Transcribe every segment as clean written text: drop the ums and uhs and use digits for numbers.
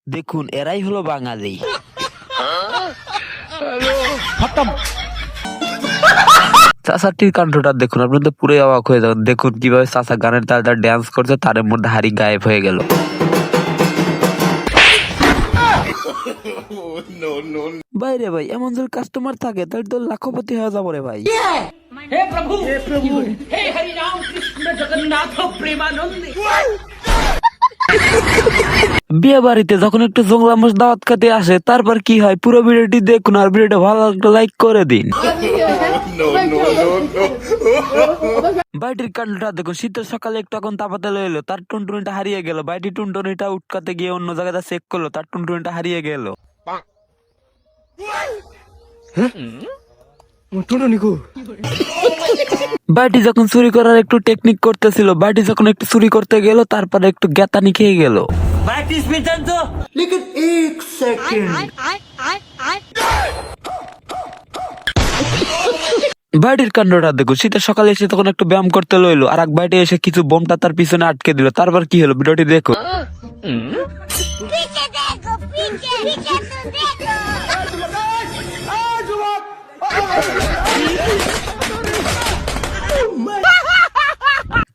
দেখুন এরাই হলো বাঙালি। চাচাটির কাণ্ডটা দেখুন, আপনাদের পুরো অবাক হয়ে যাবেন। দেখুন কিভাবে চাচা গানের তালে তালে ড্যান্স করছে, তার মধ্যে হাড়ি গায়েব হয়ে গেল। বাইরে ভাই এমন যদি কাস্টমার থাকে তাহলে তো লাখপতি হয়ে যাবো রে ভাই। हे प्रभु हे हरि राम कृष्ण जगन्नाथ प्रेमानंद। বিয়ে বাড়িতে যখন একটু জংলা মাছ দাওয়াত খেতে আসে, তারপর কি হয় পুরো ভিডিওটি দেখুন, আর ভিডিওটা ভালো লাগলে লাইক করে দিন। বাইটির কাণ্ডটা দেখুন, শীতের সকালে একটু এখন তাপাতে লইলো, তার টুনটুনিটা হারিয়ে গেল। বাইটি টুনটুনিটা উটকাতে গিয়ে অন্য জায়গাটা চেক করলো, তার টুনটুনিটা হারিয়ে গেল। বাইটি যখন চুরি করার একটু টেকনিক করতেছিল, বাইটি যখন একটু চুরি করতে গেল, তারপরে একটু গ্যাতানি খেয়ে গেল। বাইটির কাণ্ডটা দেখুন, শীতের সকালে এসে তখন একটু ব্যায়াম করতে লইলো, আর এক বাইটি এসে কিছু বোমটা তার পিছনে আটকে দিল। তারপর কি হলো ভিডিওটি দেখুন।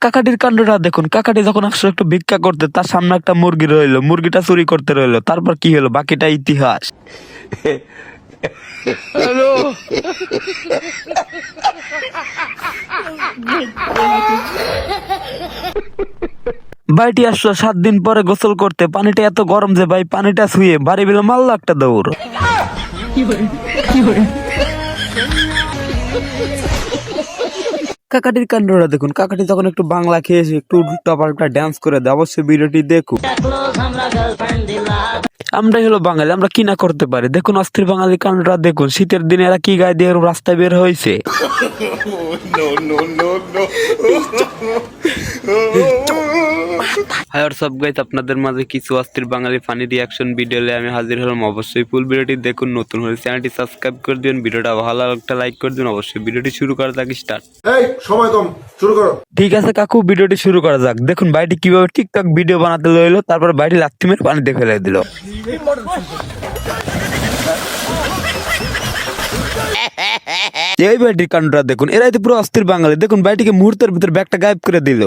কাকাটির কাণ্ডটা দেখুন, কাকাটি যখন আসলে একটু ভিক্ষা করতে, তার সামনে একটা মুরগি রইলো, মুরগিটা চুরি করতে রইলো। তারপর কি হলো বাকিটা ইতিহাস। বাইটি আসলো 7 দিন পরে গোসল করতে, পানিটা এত গরম যে ভাই পানিটা ছুঁয়ে বাড়ি বেলা মারলো একটা দৌড়। কাকাটির কাণ্ডটা দেখুন, কাকাটি যখন একটু বাংলা খেয়েছে একটু উল্টা পাল্টা ডান্স করে দেয়। অবশ্যই ভিডিওটি দেখুন। আমরাই হলো বাঙালি, আমরা কি না করতে পারি। দেখুন অস্থির বাঙালি কাণ্ডটা দেখুন, শীতের দিনে এরা কি গায়ে দিয়ে রাস্তায় বের হয়েছে। হাই হোয়াটসঅ্যাপ গাইস, আপনাদের মাঝে কিছু অস্থির বাঙালি ফানি রিয়াকশন ভিডিও নিয়ে আমি হাজির হলাম। অবশ্যই ফুল ভিডিওটি দেখুন, নতুন হলে চ্যানেলটি সাবস্ক্রাইব করে দিন, ভিডিওটা ভালো লাগলে একটা লাইক করে দিন। অবশ্যই ভিডিওটি শুরু করা যাক, স্টার্ট। এই সময় কম, শুরু করো। ঠিক আছে কাকু, ভিডিওটি শুরু করা যাক। দেখুন বাইটি কিভাবে টিকটক ভিডিও বানাতে লইলো, তারপর বাইটি লাথি মেরে পানিতে ফেলে দিল। এই বাইটির কাণ্ডটা দেখুন, এরাই তো পুরো অস্থির বাঙালি। দেখুন বাইটিকে মুহূর্তের ভিতর ব্যাগটা গায়েব করে দিল।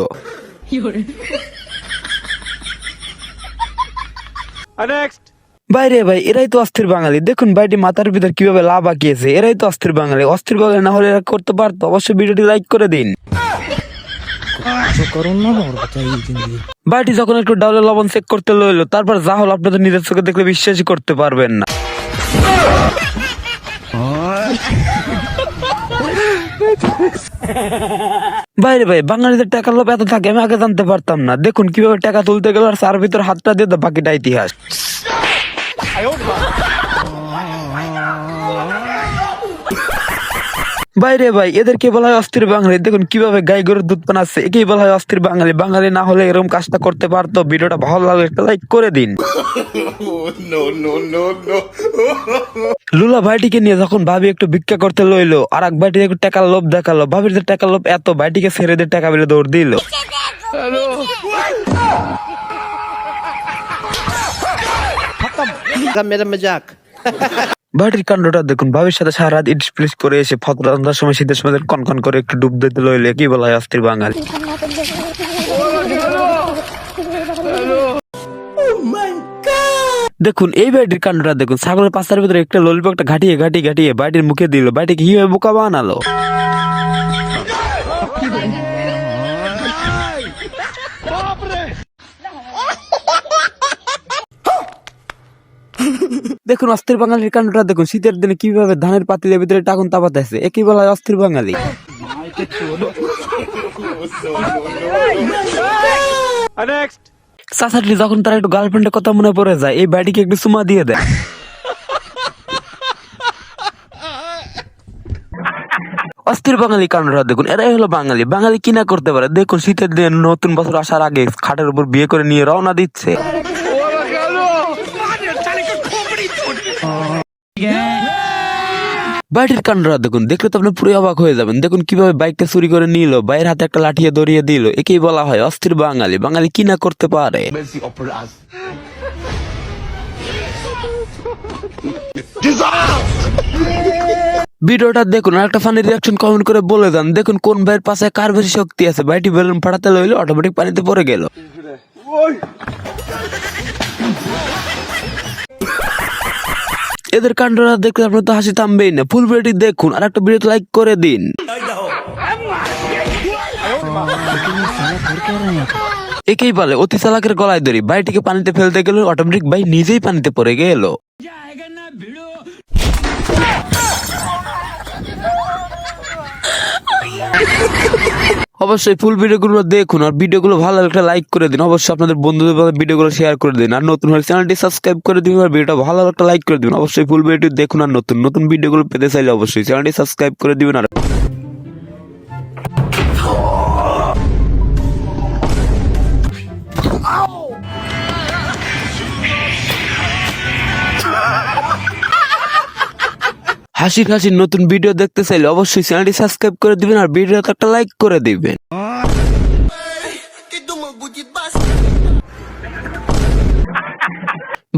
বাইরে ভাই এরাই তো অস্থির বাঙালি। দেখুন বাইটি মাথার ভিতর কিভাবে লাভ আঁকিয়েছে, এরাই তো অস্থির বাঙালি। অস্থির বাঙালি না হলে এরা করতে পারতো। অবশ্যই ভিডিওটি লাইক করে দিন। বাইটি যখন একটু ডাউলে লবণ চেক করতে লইলো, তারপর যা হলো আপনাদের নিজের চোখে দেখলে বিশ্বাসই করতে পারবেন না। বাইরে ভাই বাঙালিদের টাকার লোভ এত থাকে আমি আগে জানতে পারতাম না। দেখুন কিভাবে টাকা তুলতে গেল আর তার ভিতর হাতটা দিয়ে তো বাকিটা ইতিহাস। বাইরে ভাই এদেরকে বলা হয় অস্থির বাঙালি। দেখুন কিভাবে গাই গরুর দুধ বানাচ্ছে, একেই বলা হয় অস্থির বাঙালি। বাঙালি না হলে এরকম কাজটা করতে পারতো। ভিডিওটা ভালো লাগলে একটা লাইক করে দিন। লুলা ভাইটিকে নিয়ে যখন ভাবি একটু ভিক্ষা করতে লইলো, আর এক ভাইটি একটু টাকার লোভ দেখালো, ভাবির যে টাকার লোভ এত, ভাইটিকে ছেড়ে দিয়ে টাকা বেলে দৌড় দিল। मेरा मजाक। ভাইটির কাণ্ডটা দেখুন, ভাবির সাথে সারা রাত ইট প্লিস করে এসে ফতরা রান্নার সময় শীতের সময় কনকন করে একটু ডুব দিতে লইলে, কি বলা হয় অস্থির বাঙালি। দেখুন এই বাইটির কাণ্ডটা দেখুন, ছাগলের পাশার ভিতরে একটা ললিপপটা ঘাটিয়ে ঘাটিয়ে ঘাটিয়ে বাইটির মুখে দিল। বাইটিকে কিভাবে বোকা বানালো। দেখুন অস্থির বাঙালির কাণ্ডটা দেখুন, শীতের দিনে কিভাবে ধানের পাতিলের ভিতরে টাকুন তাপাতেছে, একই বলা হয় অস্থির বাঙালি। চাচাটি যখন তার একটু গার্লফ্রেন্ডের কথা মনে পড়ে যায়, এই বাড়িকে একটু চুমা দিয়ে দেয়। অস্থির বাঙালি কাণ্ডটা দেখুন, এরাই হলো বাঙালি। বাঙালি কি না করতে পারে। দেখুন শীতের দিনে নতুন বছর আসার আগে খাটের উপর বিয়ে করে নিয়ে রওনা দিচ্ছে। বাইটির কাণ্ডরা দেখুন, দেখলে তো আপনি পুরো অবাক হয়ে যাবেন। দেখুন কিভাবে বাইকটা চুরি করে নিল, বাইরের হাতে একটা লাঠিয়ে ধরিয়ে দিল। একেই বলা হয় অস্থির বাঙালি। বাঙালি কি না করতে পারে। ভিডিওটা দেখুন আর একটা ফানি রিয়াকশন কমেন্ট করে বলে দেন। দেখুন কোন ভাইয়ের পাশে কার বেশি শক্তি আছে। বাইটি বেলুন ফাটাতে লইলো, অটোমেটিক পানিতে পড়ে গেল। এদের কাণ্ডরা দেখলে আপনার তো হাসি থামবেই না। ফুল ভিডিওটি দেখুন আর একটা ভিডিও লাইক করে দিন। একেই বলে অতি চালাকের গলায় ধরি। বাইটিকে পানিতে ফেলতে গেল, অটোমেটিক বাই নিজেই পানিতে পড়ে গেল। অবশ্যই ফুল ভিডিওগুলো দেখুন আর ভিডিওগুলো ভালো একটা লাইক করে দিন। অবশ্যই আপনাদের বন্ধুদের সাথে ভিডিওগুলো শেয়ার করে দিন আর নতুন হলে চ্যানেলটি সাবস্ক্রাইব করে দিন আর ভিডিওটা ভালো একটা লাইক করে দিন। অবশ্যই ফুল ভিডিওটি দেখুন আর নতুন নতুন ভিডিওগুলো পেতে চাইলে অবশ্যই চ্যানেলটি সাবস্ক্রাইব করে দিবেন। আর হাসি হাসির নতুন ভিডিও দেখতে চাইলে অবশ্যই চ্যানেলটি সাবস্ক্রাইব করে দিবেন আর ভিডিওতে একটা লাইক করে দিবেন।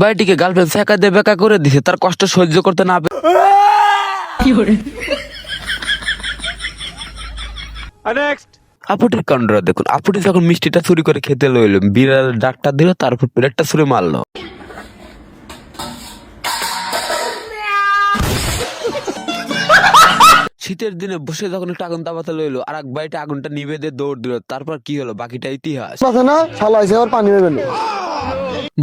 ভাইটিকে গার্লফ্রেন্ড শেখা দিয়ে বেকা করে দিছে, তার কষ্ট সহ্য করতে না পেরে আপুটির কাণ্ডরা দেখুন। আপুটি যখন মিষ্টিটা চুরি করে খেতে লইল, বিড়াল ডাকটা দিল, তারপর প্লেটটা ছুঁড়ে মারলো। শীতের দিনে বসে যখন একটা আগুন তাপাতে লইলো, আর এক বাইটা আগুনটা নিভে দিয়ে দৌড় দিল। তারপর কি হলো বাকিটা ইতিহাস।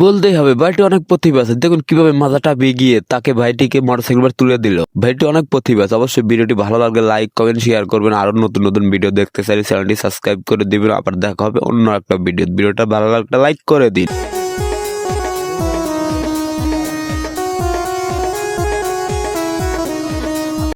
বলতেই হবে ভাইটি অনেক প্রতিভা আছে। দেখুন কিভাবে মাথাটা বেগিয়ে তাকে ভাইটিকে মোটরসাইকেল তুলে দিল। ভাইটি অনেক প্রতিভা আছে। অবশ্যই ভিডিওটি ভালো লাগলে লাইক কমেন্ট শেয়ার করবেন। আরো নতুন নতুন ভিডিও দেখতে চাইলে চ্যানেলটি সাবস্ক্রাইব করে দিবেন। আবার দেখা হবে অন্য একটা ভিডিওটা ভালো লাগলে লাইক করে দিন।